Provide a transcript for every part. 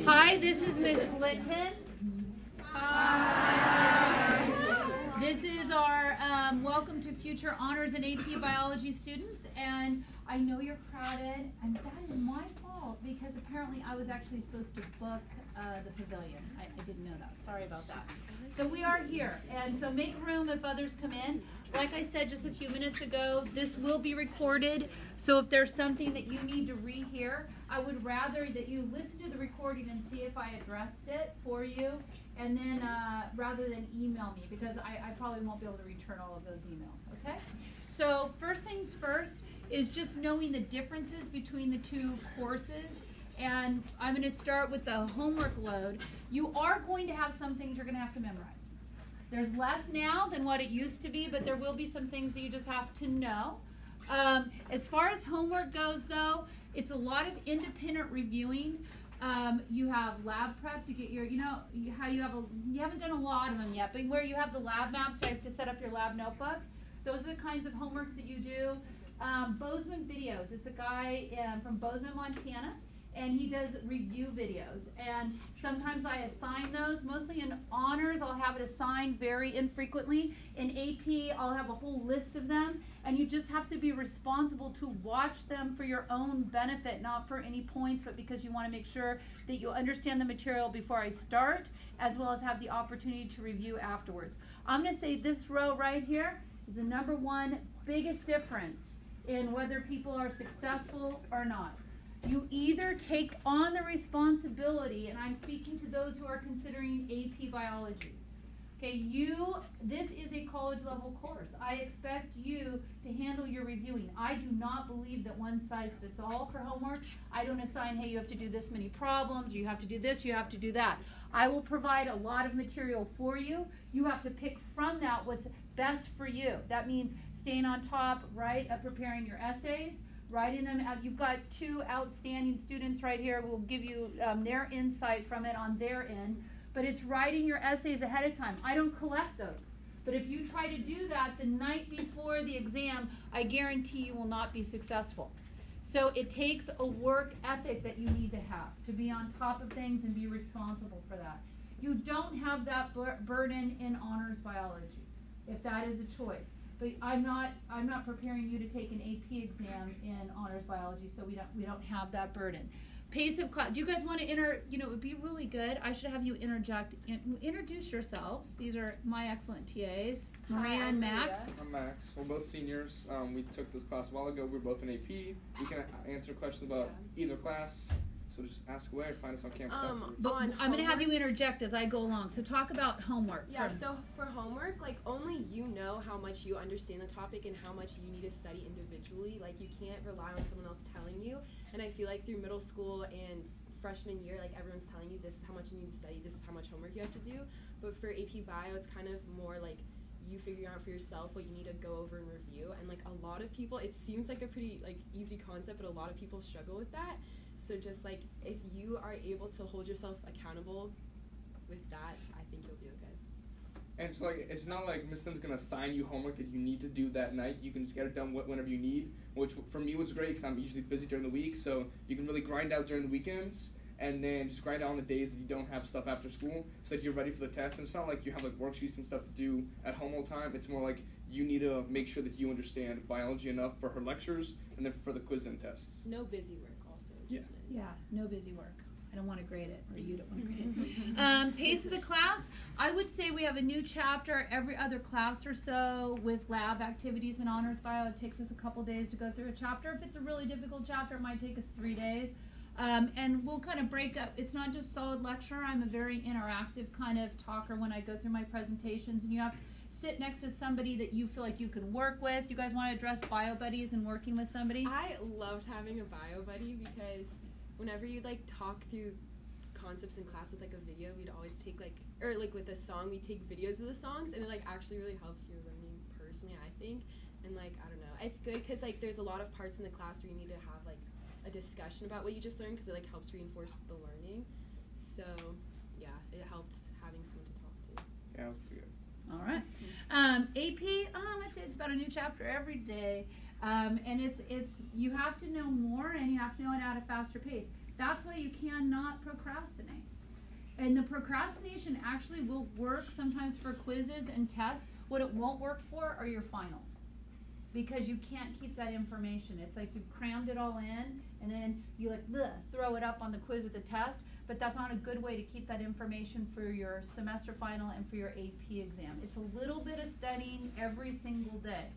Hi, this is Miss Litton. Hi. This is our welcome to future honors and AP biology students, and I know you're crowded, and that is my fault because apparently I was actually supposed to book the pavilion. I didn't know that. Sorry about that. So we are here, and so make room if others come in. Like I said just a few minutes ago, this will be recorded, so if there's something that you need to rehear, I would rather that you listen to the recording and see if I addressed it for you, and then rather than email me, because I probably won't be able to return all of those emails, okay? So first things first is just knowing the differences between the two courses, and I'm going to start with the homework load. You are going to have some things you're going to have to memorize. There's less now than what it used to be, but there will be some things that you just have to know. As far as homework goes, though, it's a lot of independent reviewing. You have lab prep to get your, how you haven't done a lot of them yet, but where you have the lab maps, so you have to set up your lab notebook. Those are the kinds of homeworks that you do. Bozeman videos. It's a guy from Bozeman, Montana, and he does review videos. And sometimes I assign those. Mostly in honors, I'll have it assigned very infrequently. In AP, I'll have a whole list of them. And you just have to be responsible to watch them for your own benefit, not for any points, but because you want to make sure that you understand the material before I start, as well as have the opportunity to review afterwards. I'm going to say this row right here is the number one biggest difference in whether people are successful or not. You either take on the responsibility, and I'm speaking to those who are considering AP biology. Okay, this is a college level course. I expect you to handle your reviewing. I do not believe that one size fits all for homework. I don't assign, hey, you have to do this many problems, or you have to do this, you have to do that. I will provide a lot of material for you. You have to pick from that what's best for you. That means staying on top, right, of preparing your essays, writing them out. You've got two outstanding students right here. We'll give you their insight from it on their end. But it's writing your essays ahead of time. I don't collect those. But if you try to do that the night before the exam, I guarantee you will not be successful. So it takes a work ethic that you need to have to be on top of things and be responsible for that. You don't have that burden in honors biology, if that is a choice. But I'm not preparing you to take an AP exam in honors biology, so we don't have that burden. Pace of class. Do you guys want to it would be really good. I should have you introduce yourselves. These are my excellent TAs, Maria and Max. I'm Max. We're both seniors. We took this class a while ago. We're both in AP. We can answer questions about either class. So just ask away or find us on campus. But I'm going to have you interject as I go along. So talk about homework. Yeah, so for homework, only you know how much you understand the topic and how much you need to study individually. You can't rely on someone else telling you. And I feel like through middle school and freshman year, everyone's telling you this is how much you need to study, this is how much homework you have to do. But for AP Bio, it's kind of more you figuring out for yourself what you need to go over and review. And a lot of people, it seems like a pretty easy concept, but a lot of people struggle with that. So just if you are able to hold yourself accountable with that, I think you'll do okay. And it's not like Miss Lynn's going to assign you homework that you need to do that night. You can just get it done whenever you need, which for me was great because I'm usually busy during the week. So you can really grind out during the weekends and then just grind out on the days that you don't have stuff after school so that you're ready for the test. And it's not like you have worksheets and stuff to do at home all the time. It's more you need to make sure that you understand biology enough for her lectures and then for the quiz and tests. No busy work also. Yeah. Yeah, no busy work. I don't want to grade it, or you don't want to grade it. Pace of the class, I would say we have a new chapter every other class or so with lab activities in honors bio. It takes us a couple days to go through a chapter. If it's a really difficult chapter, it might take us 3 days. And we'll kind of break up. It's not just solid lecture. I'm a very interactive kind of talker when I go through my presentations, and you have to sit next to somebody that you feel like you can work with. You guys want to address bio buddies and working with somebody? I loved having a bio buddy because whenever you talk through concepts in class with a video, we'd always take with a song, we take videos of the songs, and it actually really helps your learning personally, I think. And I don't know, it's good because there's a lot of parts in the class where you need to have a discussion about what you just learned because it helps reinforce the learning. So yeah, it helps having someone to talk to. Yeah, that was pretty good. All right. AP, I'd say it's about a new chapter every day. And it's you have to know more and you have to know it at a faster pace. That's why you cannot procrastinate. And the procrastination actually will work sometimes for quizzes and tests. What it won't work for are your finals, because you can't keep that information. It's like you've crammed it all in, and then you like throw it up on the quiz or the test, but that's not a good way to keep that information for your semester final and for your AP exam. It's a little bit of studying every single day.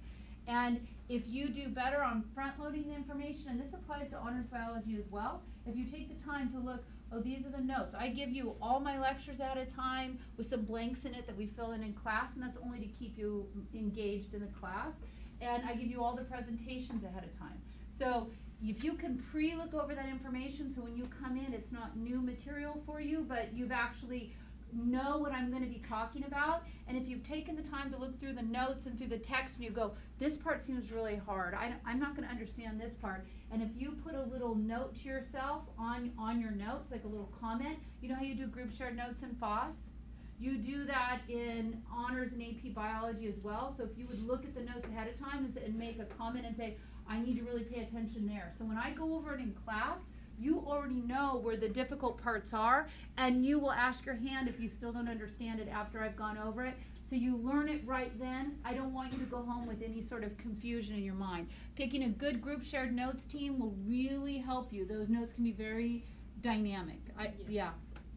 And if you do better on front-loading the information, and this applies to honors biology as well, if you take the time to look, oh, these are the notes. I give you all my lectures at a time with some blanks in it that we fill in class, and that's only to keep you engaged in the class. And I give you all the presentations ahead of time. So if you can pre-look over that information, so when you come in, it's not new material for you, but you've actually know what I'm going to be talking about. And if you've taken the time to look through the notes and through the text and you go, this part seems really hard, I'm not going to understand this part. And if you put a little note to yourself on your notes, like a little comment, you know how you do group shared notes in FOSS? You do that in honors and AP biology as well. So if you would look at the notes ahead of time and make a comment and say, I need to really pay attention there. So when I go over it in class, you already know where the difficult parts are, and you will ask your hand if you still don't understand it after I've gone over it. So you learn it right then. I don't want you to go home with any sort of confusion in your mind. Picking a good group shared notes team will really help you. Those notes can be very dynamic. Yeah.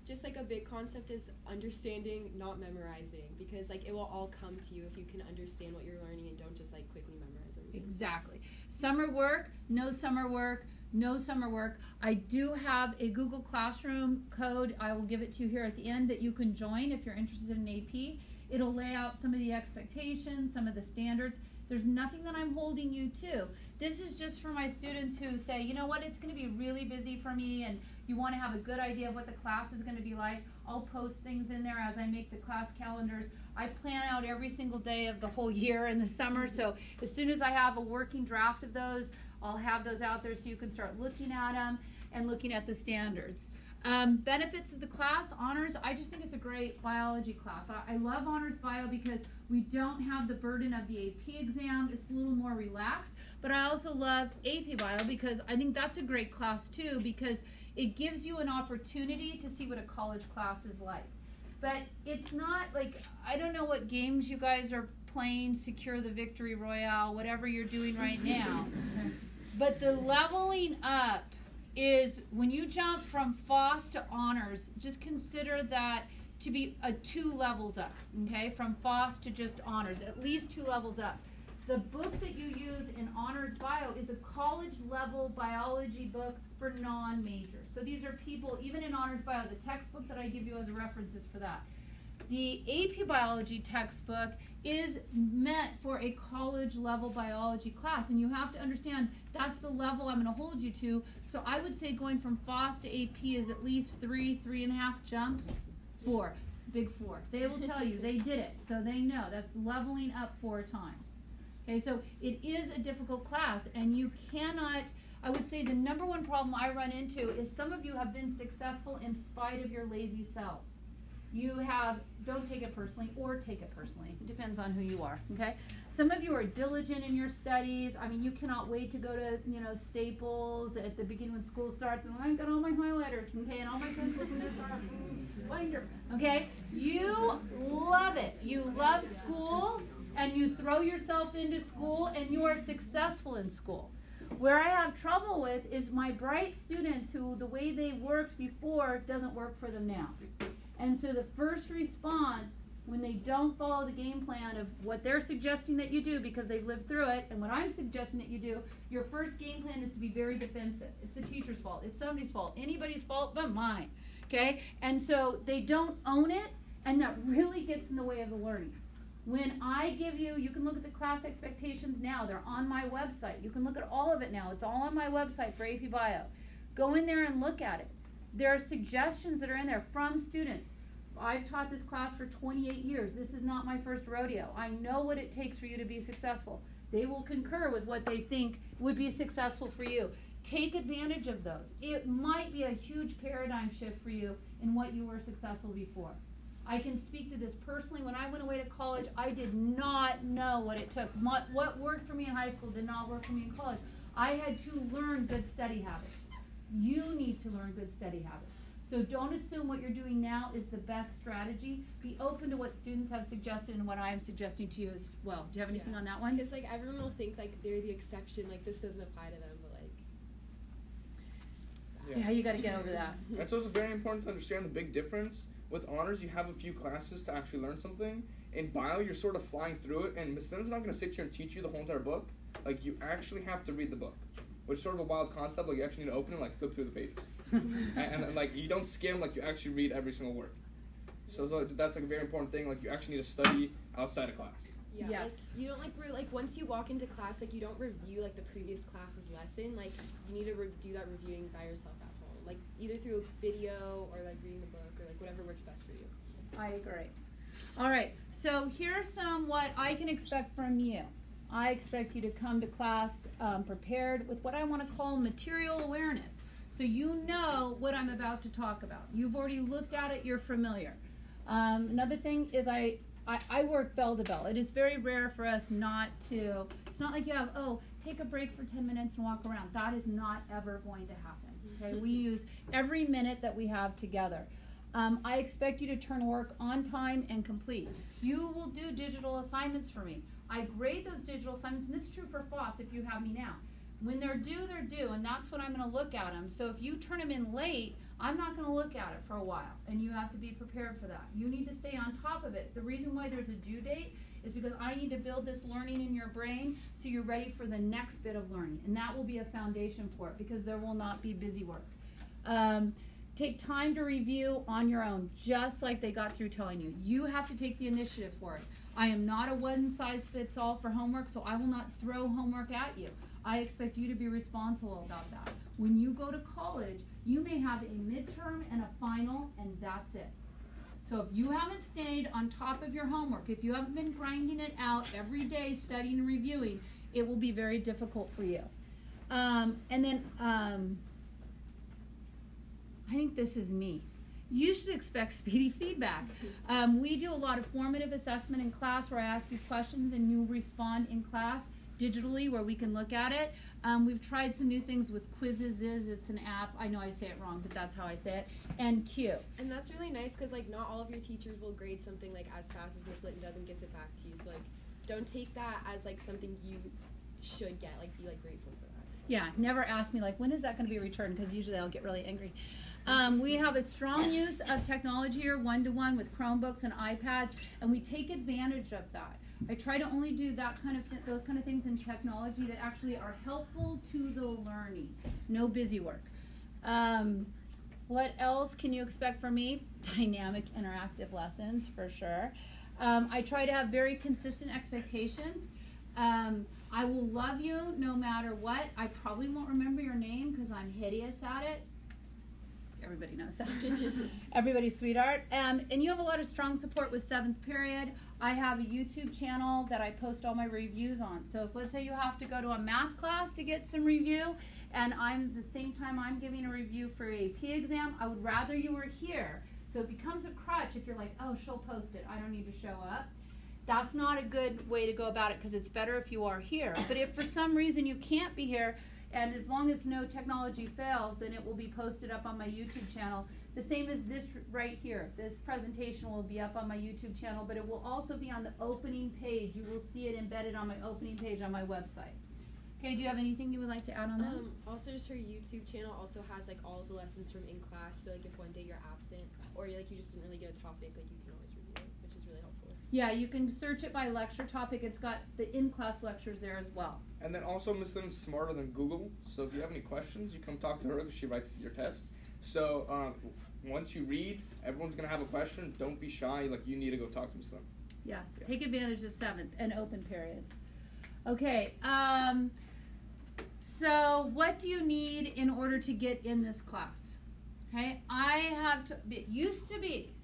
Just like a big concept is understanding, not memorizing, because like it will all come to you if you can understand what you're learning and don't just like quickly memorize everything. Exactly. Summer work, no summer work, no summer work. I do have a Google Classroom code. I will give it to you here at the end that you can join if you're interested in AP. It'll lay out some of the expectations, some of the standards. There's nothing that I'm holding you to. This is just for my students who say, you know what, it's going to be really busy for me, and you want to have a good idea of what the class is going to be like. I'll post things in there as I make the class calendars. I plan out every single day of the whole year in the summer, so as soon as I have a working draft of those, I'll have those out there so you can start looking at them and looking at the standards. Benefits of the class, honors, I just think it's a great biology class. I love honors bio because we don't have the burden of the AP exam. It's a little more relaxed. But I also love AP bio because I think that's a great class too, because it gives you an opportunity to see what a college class is like. But it's not like, I don't know what games you guys are playing, Secure the Victory Royale, whatever you're doing right now. But the leveling up is when you jump from FOSS to honors, just consider that to be 2 levels up, okay? From FOSS to just honors, at least 2 levels up. The book that you use in honors bio is a college level biology book for non-majors. So these are people, even in honors bio, the textbook that I give you as a reference is for that. The AP biology textbook is meant for a college level biology class, and you have to understand that's the level I'm going to hold you to. So I would say going from FOSS to AP is at least 3.5 jumps. 4, big 4. They will tell you they did it, so they know that's leveling up 4 times. Okay, so it is a difficult class, and you cannot, I would say the number one problem I run into is some of you have been successful in spite of your lazy selves. You have, don't take it personally or take it personally. It depends on who you are, okay? Some of you are diligent in your studies. I mean, you cannot wait to go to, Staples at the beginning when school starts, and I've got all my highlighters, okay, and all my pencils in their binder, okay? You love it. You love school, and you throw yourself into school, and you are successful in school. Where I have trouble with is my bright students who the way they worked before doesn't work for them now. And so the first response when they don't follow the game plan of what they're suggesting that you do because they've lived through it, and what I'm suggesting that you do, your first game plan is to be very defensive. It's the teacher's fault. It's somebody's fault. Anybody's fault but mine. Okay? And so they don't own it, and that really gets in the way of the learning. When I give you, you can look at the class expectations now. They're on my website. You can look at all of it now. It's all on my website for AP Bio. Go in there and look at it. There are suggestions that are in there from students. I've taught this class for 28 years. This is not my first rodeo. I know what it takes for you to be successful. They will concur with what they think would be successful for you. Take advantage of those. It might be a huge paradigm shift for you in what you were successful before. I can speak to this personally. When I went away to college, I did not know what it took. What worked for me in high school did not work for me in college. I had to learn good study habits. You need to learn good study habits. So don't assume what you're doing now is the best strategy. Be open to what students have suggested and what I am suggesting to you as well. Do you have anything on that one? It's like everyone will think like they're the exception, like this doesn't apply to them, but like Yeah, you got to get over that. It's also very important to understand the big difference. With honors, you have a few classes to actually learn something. In bio, you're sort of flying through it, and Ms. Lynn's not going to sit here and teach you the whole entire book. Like, you actually have to read the book, which is sort of a wild concept. Like, you actually need to open it, like, flip through the pages. and, like, you don't skim, like, you actually read every single word. So that's, like, a very important thing. Like, you actually need to study outside of class. yeah, Yes. like you don't like once you walk into class, like you don't review like the previous class's lesson. Like you need to do that reviewing by yourself at home, like either through a video or like reading the book or like whatever works best for you. I agree. All right, so here's what I can expect from you. I expect you to come to class prepared with what I want to call material awareness. So you know what I'm about to talk about. You've already looked at it, you're familiar. Another thing is I work bell to bell. It is very rare for us not to, it's not like you have, take a break for 10 minutes and walk around. That is not ever going to happen. Okay, we use every minute that we have together. I expect you to turn work on time and complete. You will do digital assignments for me. I grade those digital assignments, and this is true for FOSS if you have me now. When they're due, and that's when I'm going to look at them. So if you turn them in late, I'm not going to look at it for a while, and you have to be prepared for that. You need to stay on top of it. The reason why there's a due date is because I need to build this learning in your brain so you're ready for the next bit of learning, and that will be a foundation for it because there will not be busy work. Take time to review on your own, just like they got through telling you. You have to take the initiative for it. I am not a one-size-fits-all for homework, so I will not throw homework at you. I expect you to be responsible about that. When you go to college, you may have a midterm and a final, and that's it. So if you haven't stayed on top of your homework, if you haven't been grinding it out every day, studying and reviewing, it will be very difficult for you. I think this is me. You should expect speedy feedback. We do a lot of formative assessment in class where I ask you questions and you respond in class digitally where we can look at it. We've tried some new things with Quizzes. It's an app. I know I say it wrong, but that's how I say it. And Q. And that's really nice because like not all of your teachers will grade something like as fast as Miss Litton does and gets it back to you. So like don't take that as like something you should get. Like be like grateful for that. Yeah, never ask me like when is that going to be returned because usually I'll get really angry. We have a strong use of technology here, one-to-one with Chromebooks and iPads, and we take advantage of that. I try to only do that those kind of things in technology that actually are helpful to the learning. No busy work. What else can you expect from me? Dynamic, interactive lessons, for sure. I try to have very consistent expectations. I will love you no matter what. I probably won't remember your name because I'm hideous at it. Everybody knows that. Everybody's sweetheart. And you have a lot of strong support with 7th period. I have a YouTube channel that I post all my reviews on. So if let's say you have to go to a math class to get some review, and the same time I'm giving a review for a AP exam, I would rather you were here. So it becomes a crutch if you're like, oh, she'll post it. I don't need to show up. That's not a good way to go about it because it's better if you are here. But if for some reason you can't be here, and as long as no technology fails, then it will be posted up on my YouTube channel. The same as this right here. This presentation will be up on my YouTube channel, but it will also be on the opening page. You will see it embedded on my opening page on my website. Okay, do you have anything you would like to add on that? Also, just her YouTube channel also has like all of the lessons from in class. So like if one day you're absent or like you just didn't really get a topic, like you can always review it, which is really helpful. Yeah, you can search it by lecture topic. It's got the in-class lectures there as well. And then also, Miss Lynn's smarter than Google, so if you have any questions, you come talk to her because she writes your test. So once you read, everyone's going to have a question. Don't be shy. Like, you need to go talk to Miss Lynn. Yes, yeah. Take advantage of 7th and open periods. Okay, so what do you need in order to get in this class? Okay, it used to be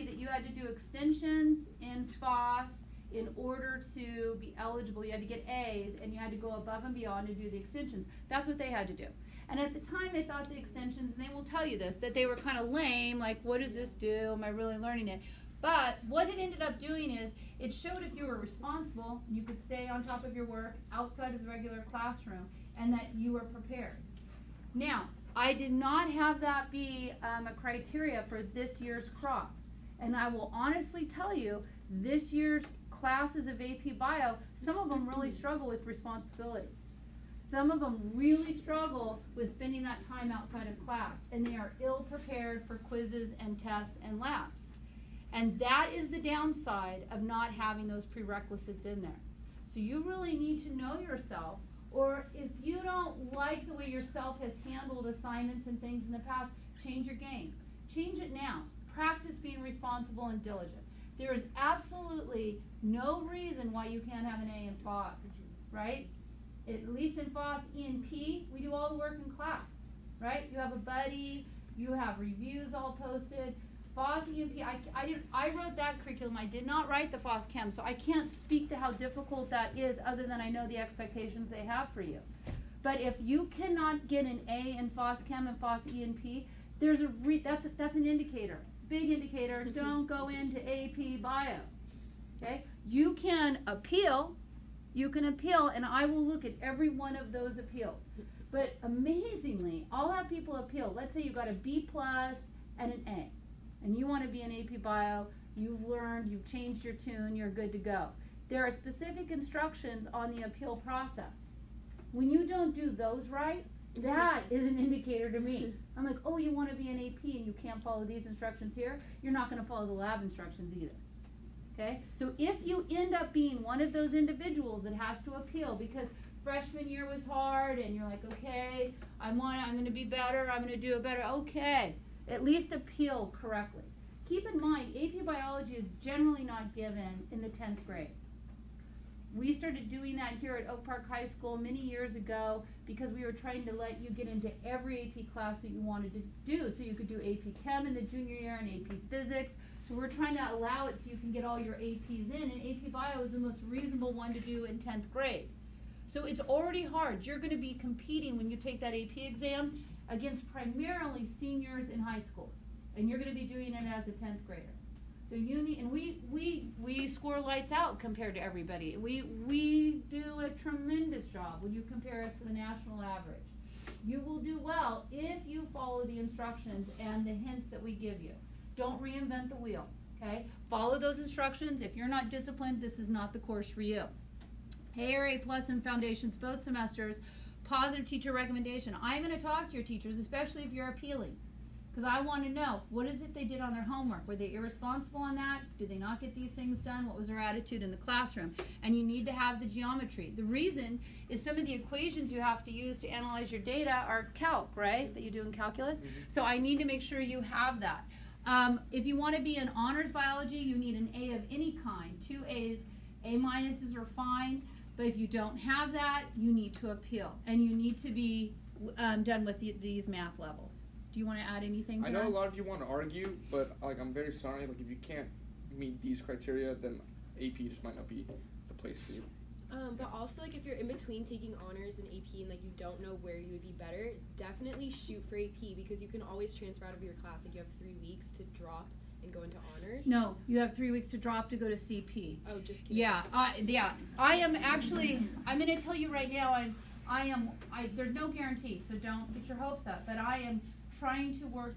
that you had to do extensions in FOSS in order to be eligible. You had to get A's and you had to go above and beyond to do the extensions. That's what they had to do. And at the time they thought the extensions, and they will tell you this, that they were kind of lame, like what does this do? Am I really learning it? But what it ended up doing is it showed if you were responsible, you could stay on top of your work outside of the regular classroom, and that you were prepared. Now, I did not have that be a criteria for this year's crop. And I will honestly tell you, this year's classes of AP Bio, some of them really struggle with responsibility. Some of them really struggle with spending that time outside of class, and they are ill prepared for quizzes and tests and labs. And that is the downside of not having those prerequisites in there. So you really need to know yourself, or if you don't like the way yourself has handled assignments and things in the past, change your game. Change it now. Practice being responsible and diligent. There is absolutely no reason why you can't have an A in FOS, right? At least in FOS, E and P, we do all the work in class, right? You have a buddy, you have reviews all posted. FOS, E and P, I wrote that curriculum. I did not write the FOS Chem, so I can't speak to how difficult that is other than I know the expectations they have for you. But if you cannot get an A in FOS Chem and FOS, E and P, there's that's an indicator. Big indicator, don't go into AP Bio, okay? You can appeal, and I will look at every one of those appeals. But amazingly, I'll have people appeal. Let's say you got a B+ and an A, and you want to be an AP Bio, you've learned, you've changed your tune, you're good to go. There are specific instructions on the appeal process. When you don't do those right, that is an indicator to me. I'm like, oh, you want to be an AP and you can't follow these instructions here, you're not going to follow the lab instructions either. Okay? So if you end up being one of those individuals that has to appeal because freshman year was hard and you're like, okay, I'm going to be better, I'm going to do it better, okay, at least appeal correctly. Keep in mind, AP Biology is generally not given in the 10th grade. We started doing that here at Oak Park High School many years ago because we were trying to let you get into every AP class that you wanted to do. So you could do AP Chem in the junior year and AP Physics. So we're trying to allow it so you can get all your APs in. And AP Bio is the most reasonable one to do in 10th grade. So it's already hard. You're going to be competing when you take that AP exam against primarily seniors in high school. And you're going to be doing it as a 10th grader. So you need, and we score lights out compared to everybody. We do a tremendous job when you compare us to the national average. You will do well if you follow the instructions and the hints that we give you. Don't reinvent the wheel, okay? Follow those instructions. If you're not disciplined, this is not the course for you. A or A+ in Foundations both semesters. Positive teacher recommendation. I'm going to talk to your teachers, especially if you're appealing. Because I want to know, what is it they did on their homework? Were they irresponsible on that? Did they not get these things done? What was their attitude in the classroom? And you need to have the geometry. The reason is some of the equations you have to use to analyze your data are calc, right? That you do in calculus. Mm-hmm. So I need to make sure you have that. If you want to be in honors biology, you need an A of any kind. 2 A's, A- are fine. But if you don't have that, you need to appeal. And you need to be done with these math levels. Do you want to add anything to that? I know a lot of you want to argue, but I'm very sorry. If you can't meet these criteria, then AP just might not be the place for you. But also, if you're in between taking honors and AP and you don't know where you would be better, definitely shoot for AP because you can always transfer out of your class. You have 3 weeks to drop and go into honors. No, you have 3 weeks to drop to go to CP. Oh, just kidding. Yeah, I am actually. I'm going to tell you right now. There's no guarantee, so don't get your hopes up. But I am trying to work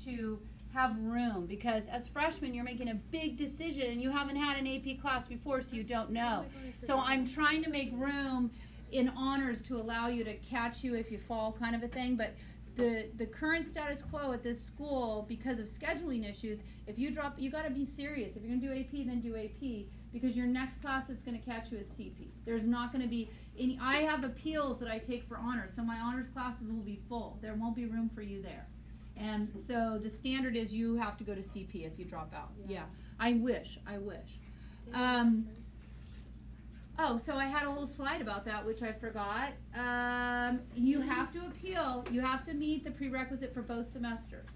to have room because as freshmen you're making a big decision and you haven't had an AP class before, so you don't know. So I'm trying to make room in honors to allow you to catch you if you fall, kind of a thing. But the current status quo at this school, because of scheduling issues, if you drop, you got to be serious. If you're going to do AP, then do AP, because your next class that's going to catch you is CP. There's not going to be any. I have appeals that I take for honors, so my honors classes will be full. There won't be room for you there. And so the standard is you have to go to CP if you drop out. Yeah. I wish. So I had a whole slide about that, which I forgot. You have to appeal. You have to meet the prerequisite for both semesters.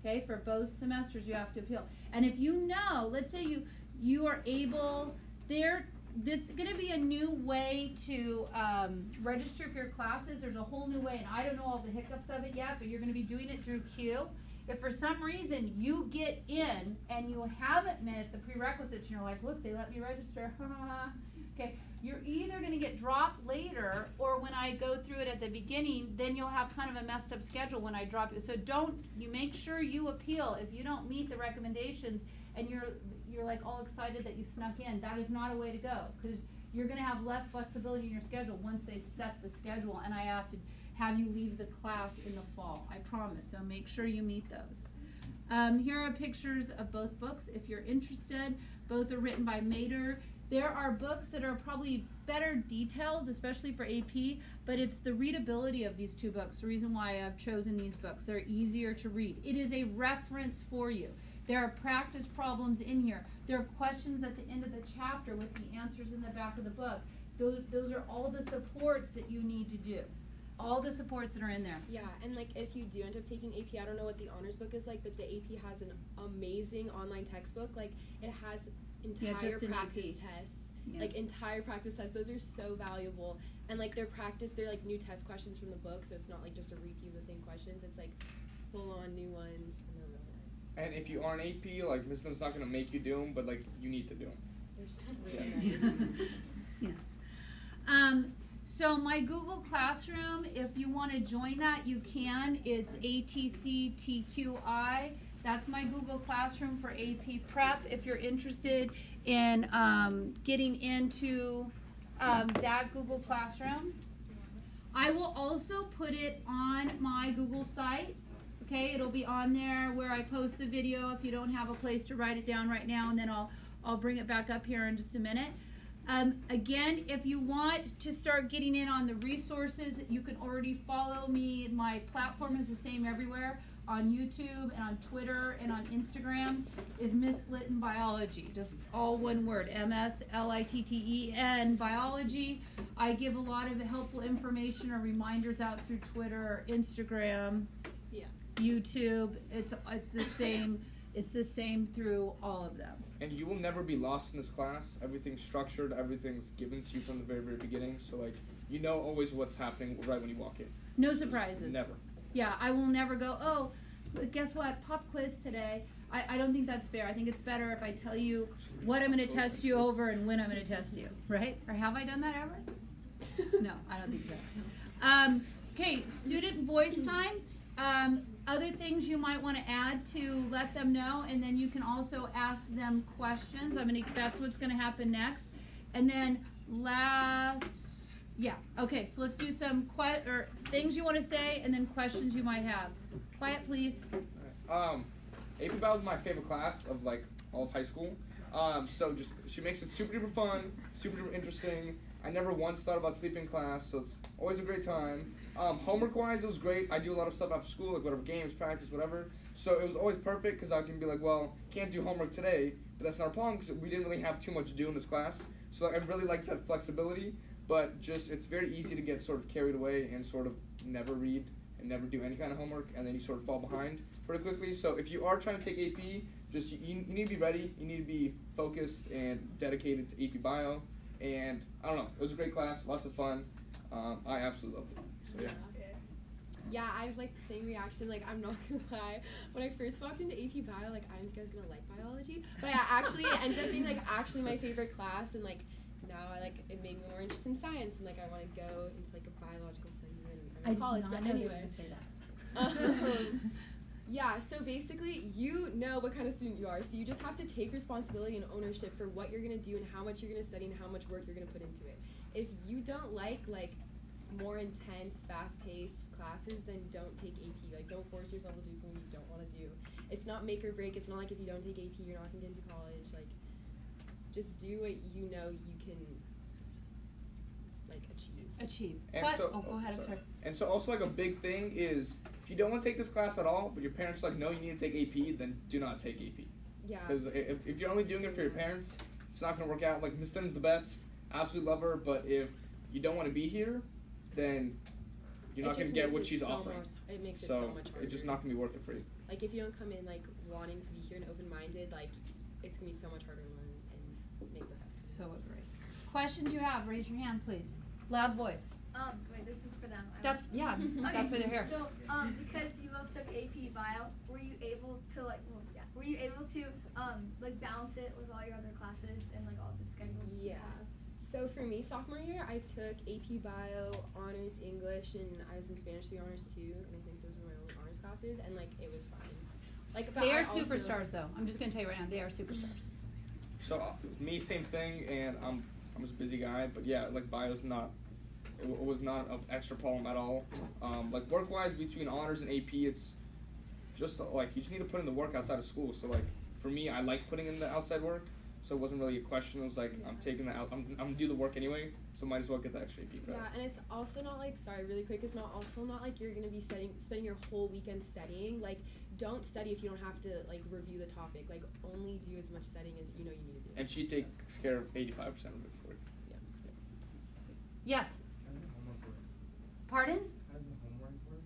Okay, for both semesters you have to appeal. And if you know, let's say you are able, this is going to be a new way to register for your classes. There's a whole new way, and I don't know all the hiccups of it yet, but you're going to be doing it through Q. If for some reason you get in and you haven't met the prerequisites, and you're like, look, they let me register, Okay, you're either going to get dropped later, or when I go through it at the beginning, then you'll have kind of a messed up schedule when I drop you. So you make sure you appeal. If you don't meet the recommendations and you're like all excited that you snuck in, that is not a way to go, because you're going to have less flexibility in your schedule once they've set the schedule, and I have to have you leave the class in the fall. I promise. So make sure you meet those. Here are pictures of both books if you're interested. Both are written by Mater. There are books that are probably better details, especially for AP, but it's the readability of these two books, the reason why I've chosen these books. They're easier to read. It is a reference for you. There are practice problems in here. There are questions at the end of the chapter with the answers in the back of the book. Those are all the supports that you need to do. All the supports that are in there. Yeah, and like if you do end up taking AP, I don't know what the honors book is like, but the AP has an amazing online textbook. Like it has entire practice tests. Yeah. Like entire practice tests. Those are so valuable. And like they're like new test questions from the book, so it's not like just a repeat of the same questions. It's like full on new ones, and they're really nice. And if you are an AP, like Miss Lynn's not gonna make you do them, but like you need to do them. They're so really nice. Yes. So my Google Classroom, if you want to join that, you can. It's ATCTQI. That's my Google Classroom for AP Prep. If you're interested in getting into that Google Classroom, I will also put it on my Google site. Okay, it'll be on there where I post the video if you don't have a place to write it down right now, and then I'll bring it back up here in just a minute. Again, if you want to start getting in on the resources, you can already follow me. My platform is the same everywhere. On YouTube and on Twitter and on Instagram is Miss Litton Biology. Just all one word, MSLITTEN Biology. I give a lot of helpful information or reminders out through Twitter, Instagram, YouTube. It's the same. It's the same through all of them. And you will never be lost in this class. Everything's structured. Everything's given to you from the very, very beginning. So, like, you know always what's happening right when you walk in. No surprises. Never. Yeah, I will never go, oh, but guess what? Pop quiz today. I don't think that's fair. I think it's better if I tell you what I'm going to test you over and when I'm going to test you. Right? Or have I done that ever? No, I don't think so. Okay, student voice time. Other things you might want to add to let them know, and then you can also ask them questions. That's what's going to happen next. And then okay, so let's do some things you want to say, and then questions you might have. Quiet, please. AP Bio is my favorite class of like all of high school. So she makes it super duper fun, super duper interesting. I never once thought about sleeping in class, so it's always a great time. Homework-wise, it was great. I do a lot of stuff after school, like whatever games, practice, whatever. So it was always perfect because I can be like, well, can't do homework today, but that's not a problem because we didn't really have too much to do in this class. So I really like that flexibility, but just it's very easy to get sort of carried away and sort of never read and never do any kind of homework, and then you sort of fall behind pretty quickly. So if you are trying to take AP, just you need to be ready. You need to be focused and dedicated to AP Bio. And I don't know, it was a great class, lots of fun. I absolutely loved it. So yeah. Yeah, I have like the same reaction. Like I'm not gonna lie, when I first walked into AP Bio, like I didn't think I was gonna like biology, but it ended up being like actually my favorite class, and like now it made me more interested in science, and like I want to go into like a biological study in college. But anyway, say that. Yeah, so basically you know what kind of student you are, so you just have to take responsibility and ownership for what you're going to do and how much you're going to study and how much work you're going to put into it. If you don't like more intense, fast-paced classes, then don't take AP. Like, don't force yourself to do something you don't want to do. It's not make or break. It's not like if you don't take AP, you're not going to get into college. Like, just do what you know you can, like, achieve. And what? So, go ahead. Sorry. And so also, like, a big thing is, if you don't want to take this class at all, but your parents are like, no, you need to take AP, then do not take AP. Yeah. Because if you're only doing it for your parents, it's not going to work out. Like, Miss Lynn's the best. Absolutely love her. But if you don't want to be here, then you're not going to get what she's offering. It makes it so much harder. It's just not going to be worth it for you. Like, if you don't come in, like, wanting to be here and open-minded, like, it's going to be so much harder to learn and make the best. So agree. Questions you have, raise your hand, please. Loud voice. Wait, this is for them. That's why they're here. So, because you both took AP Bio, were you able to balance it with all your other classes and like all the schedules? Yeah. So for me, sophomore year, I took AP Bio, Honors English, and I was in Spanish 3 Honors too, and I think those were my only honors classes, and like it was fine. Like, but They are also, superstars, though. I'm just gonna tell you right now, they are superstars. So me, same thing, and I'm just a busy guy, but yeah, like bio's not. It was not an extra problem at all. Like work-wise, between honors and AP, it's just like you just need to put in the work outside of school. So like for me, I like putting in the outside work, so it wasn't really a question. It was like I'm taking that out. I'm gonna do the work anyway, so might as well get the extra AP credit. Yeah, and it's also not like really quick. It's not like you're gonna be spending your whole weekend studying. Like, don't study if you don't have to like review the topic. Like, only do as much studying as you know you need to do. And she takes care of 85% of it for you. Yeah. Yes. How does the homework work? Pardon? How does the homework work?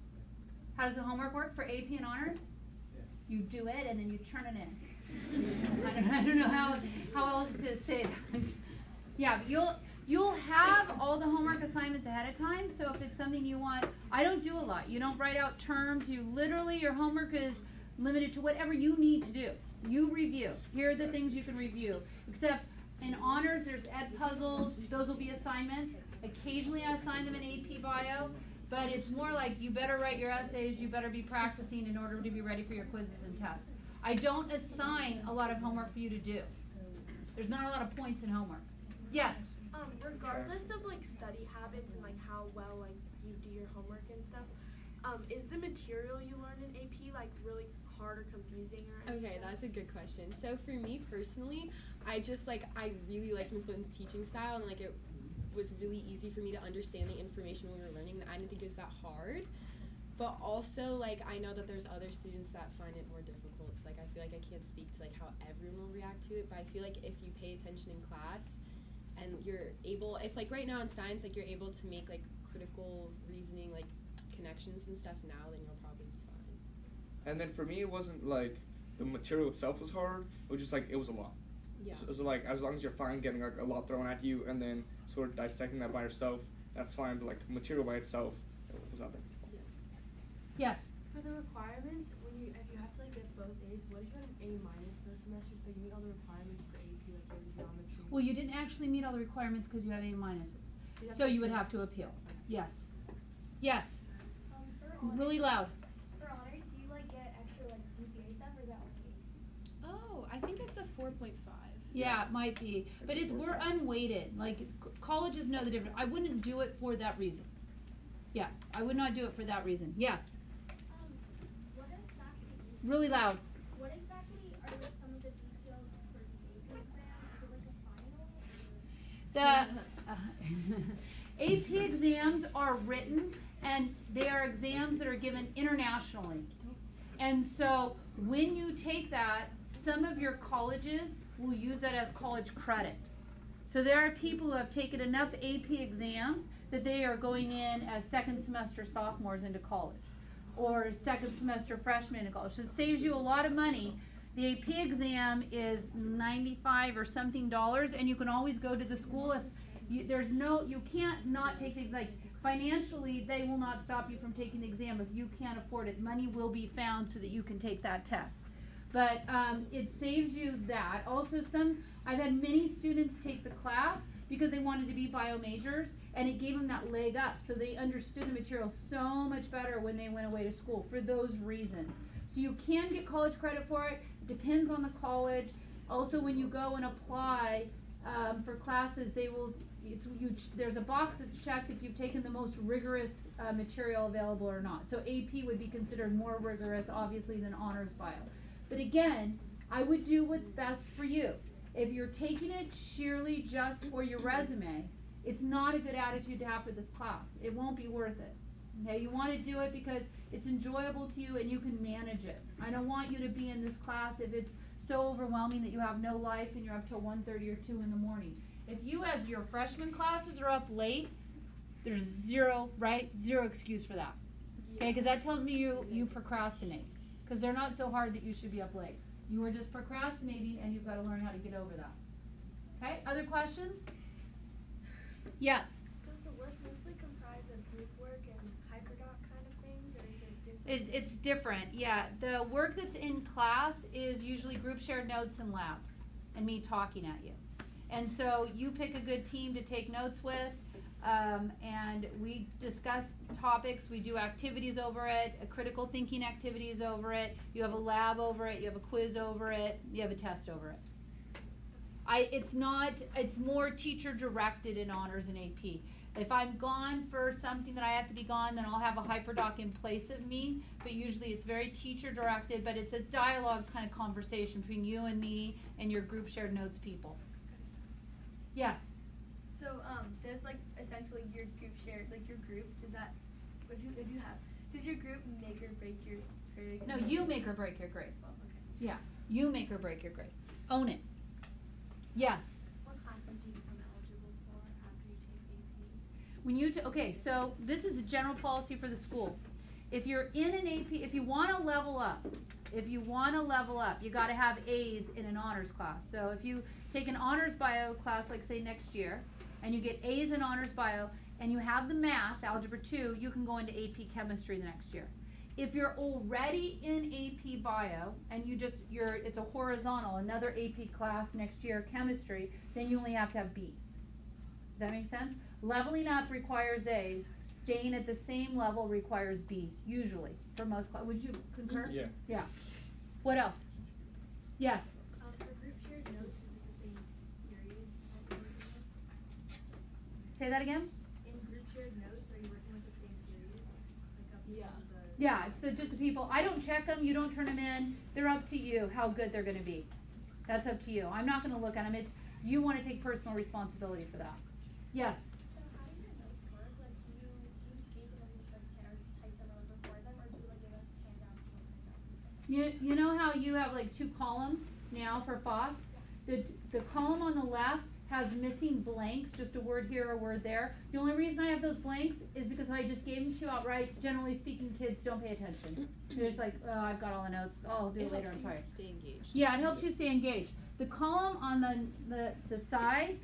How does the homework work for AP and honors? Yeah. You do it and then you turn it in. I don't know how else to say that. Yeah, you'll have all the homework assignments ahead of time. So if it's something you want, I don't do a lot. You don't write out terms. You literally, your homework is limited to whatever you need to do. You review. Here are the things you can review. Except in honors, there's ed puzzles. Those will be assignments. Occasionally I assign them in AP Bio, but it's more like you better write your essays, you better be practicing in order to be ready for your quizzes and tests. I don't assign a lot of homework for you to do. There's not a lot of points in homework. Yes? Regardless of like study habits and like how well like you do your homework and stuff, is the material you learn in AP like really hard or confusing or anything? Okay, that's a good question. So for me personally, I really like Ms. Linton's teaching style, and like it was really easy for me to understand the information when we were learning, and I didn't think it was that hard. But also, like, I know that there's other students that find it more difficult. So, like, I feel like I can't speak to like how everyone will react to it, but I feel like if you pay attention in class and you're able, if like right now in science, like you're able to make like critical reasoning, like connections and stuff now, then you'll probably be fine. And then for me, it wasn't like the material itself was hard. It was just like it was a lot. Yeah. So like as long as you're fine getting like a lot thrown at you and then sort of dissecting that by yourself, that's fine. But like the material by itself, it was not that difficult. Yes? For the requirements, if you have to like get both A's, what if you have an A- most semesters, but you meet all the requirements for AP, like you have geometry? Well, you didn't actually meet all the requirements because you have A minuses. So you would have to appeal. Yes. Yes. For honors, Really loud. For honors, do you like get extra like GPA stuff, or is that only? Oh, I think it's a 4.5. Yeah, it might be. But we're unweighted. Like, colleges know the difference. I wouldn't do it for that reason. Yeah, I would not do it for that reason. Yes. What exactly? Really loud. What exactly are like some of the details for the AP exam? Is it like a final? The AP exams are written, and they are exams that are given internationally. And so when you take that, some of your colleges will use that as college credit. So there are people who have taken enough AP exams that they are going in as second semester sophomores into college, or second semester freshmen into college. So it saves you a lot of money. The AP exam is $95 or something, and you can always go to the school if you can't not take the exam. Like, financially, they will not stop you from taking the exam if you can't afford it. Money will be found so that you can take that test. But it saves you that. Also, I've had many students take the class because they wanted to be bio majors, and it gave them that leg up. So they understood the material so much better when they went away to school for those reasons. So you can get college credit for it. It depends on the college. Also, when you go and apply for classes, there's a box that's checked if you've taken the most rigorous material available or not. So AP would be considered more rigorous, obviously, than honors bio. But again, I would do what's best for you. If you're taking it sheerly just for your resume, it's not a good attitude to have for this class. It won't be worth it. Okay, you want to do it because it's enjoyable to you and you can manage it. I don't want you to be in this class if it's so overwhelming that you have no life and you're up till 1:30 or 2 in the morning. If you, as your freshman classes, are up late, there's zero excuse for that. Okay, because that tells me you procrastinate. Because they're not so hard that you should be up late. You are just procrastinating, and you've got to learn how to get over that. Okay, other questions? Yes? Does the work mostly comprise of group work and hyperdoc kind of things, or is it different? It's different, yeah. The work that's in class is usually group shared notes and labs, and me talking at you. And so you pick a good team to take notes with, and we discuss topics. We do activities over it, critical thinking activities over it. You have a lab over it. You have a quiz over it. You have a test over it. It's more teacher directed in honors and AP. If I'm gone for something that I have to be gone, then I'll have a hyperdoc in place of me, but usually it's very teacher directed, but it's a dialogue kind of conversation between you and me and your group shared notes people. Yes? So, does like essentially your group share, like your group, does that, if you have, does your group make or break your grade? No, you make or break your grade. Oh, okay. Yeah, you make or break your grade. Own it. Yes? What classes do you become eligible for after you take AP? When you okay, so this is a general policy for the school. If you're in an AP, if you want to level up, you got to have A's in an honors class. So if you take an honors bio class, like say next year, and you get A's in honors bio, and you have the math, algebra 2, you can go into AP chemistry the next year. If you're already in AP bio and it's a horizontal, another AP class next year, chemistry, then you only have to have B's. Does that make sense? Leveling up requires A's. Staying at the same level requires B's, usually, for most classes. Would you concur? Yeah. Yeah. What else? Yes? For group shared notes, is it the same period? Say that again? In group shared notes, are you working with the same period? Yeah, it's just the people. I don't check them. You don't turn them in. They're up to you how good they're going to be. That's up to you. I'm not going to look at them. You want to take personal responsibility for that. Yes? So how do your notes work? Like, do you scan them and just like type them or record them, or do you like give us handouts and stuff? You know how you have like 2 columns now for FOSS? The column on the left has missing blanks, just a word here, a word there. The only reason I have those blanks is because I just gave them to you outright. Generally speaking, kids don't pay attention. They're just like, oh, I've got all the notes. Oh, I'll do it later. I'm tired. Stay engaged. Yeah, it helps you stay engaged. The column on the side,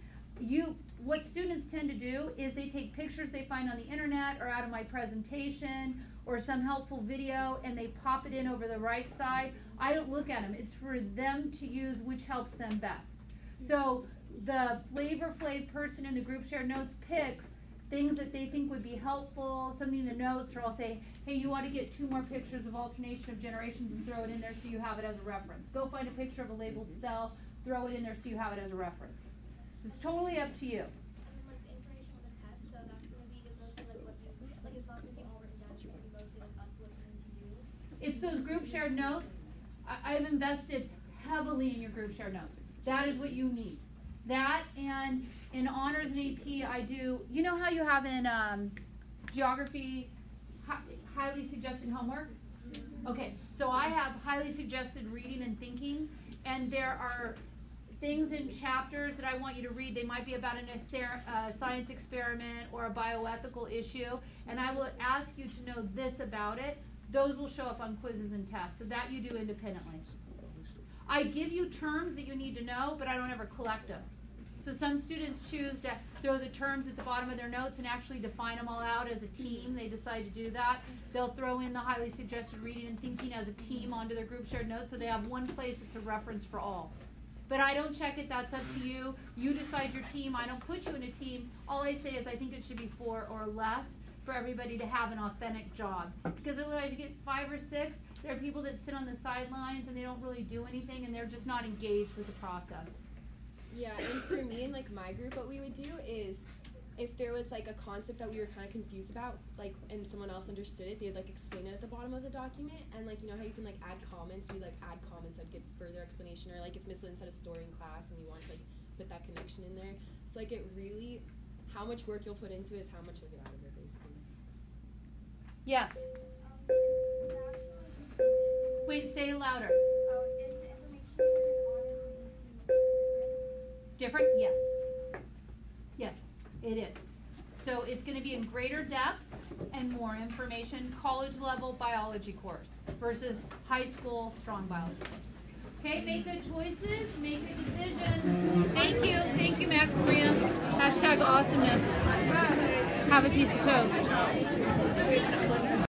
what students tend to do is they take pictures they find on the internet or out of my presentation or some helpful video and they pop it in over the right side. I don't look at them. It's for them to use which helps them best. So the Flavor Flav person in the group share notes picks things that they think would be helpful, something in the notes, or I'll say, hey, you ought to get 2 more pictures of alternation of generations and throw it in there so you have it as a reference. Go find a picture of a labeled cell, throw it in there so you have it as a reference. So it's totally up to you. And then like the information on the test, so that's gonna be mostly like what you like. It's not gonna be all written down. It's gonna be mostly like us listening to you. It's those group shared notes. I've invested heavily in your group shared notes. That is what you need. That, and in honors and AP, I do, you know how you have in geography highly suggested homework? Okay, so I have highly suggested reading and thinking, and there are things in chapters that I want you to read. They might be about a science experiment or a bioethical issue, and I will ask you to know this about it. Those will show up on quizzes and tests, so that you do independently. I give you terms that you need to know, but I don't ever collect them. So some students choose to throw the terms at the bottom of their notes and actually define them all out as a team. They decide to do that. They'll throw in the highly suggested reading and thinking as a team onto their group shared notes, so they have one place that's a reference for all. But I don't check it. That's up to you. You decide your team. I don't put you in a team. All I say is I think it should be 4 or less for everybody to have an authentic job. Because otherwise you get 5 or 6. There are people that sit on the sidelines and they don't really do anything and they're just not engaged with the process. Yeah, and for me and like my group, what we would do is if there was like a concept that we were kind of confused about, like, and someone else understood it, they'd like explain it at the bottom of the document. And like, you know how you can like add comments, we like add comments that give further explanation, or like if Miss Lynn said a story in class and you want to like put that connection in there. So like it really, how much work you'll put into it is how much you'll get out of it basically. Yes. Wait, say it louder. Is the information Different? Yes. Yes, it is. So it's going to be in greater depth and more information, college level biology course versus high school strong biology. Okay, make good choices, make good decisions. Thank you. Thank you, Max Maria. #awesomeness. Have a piece of toast.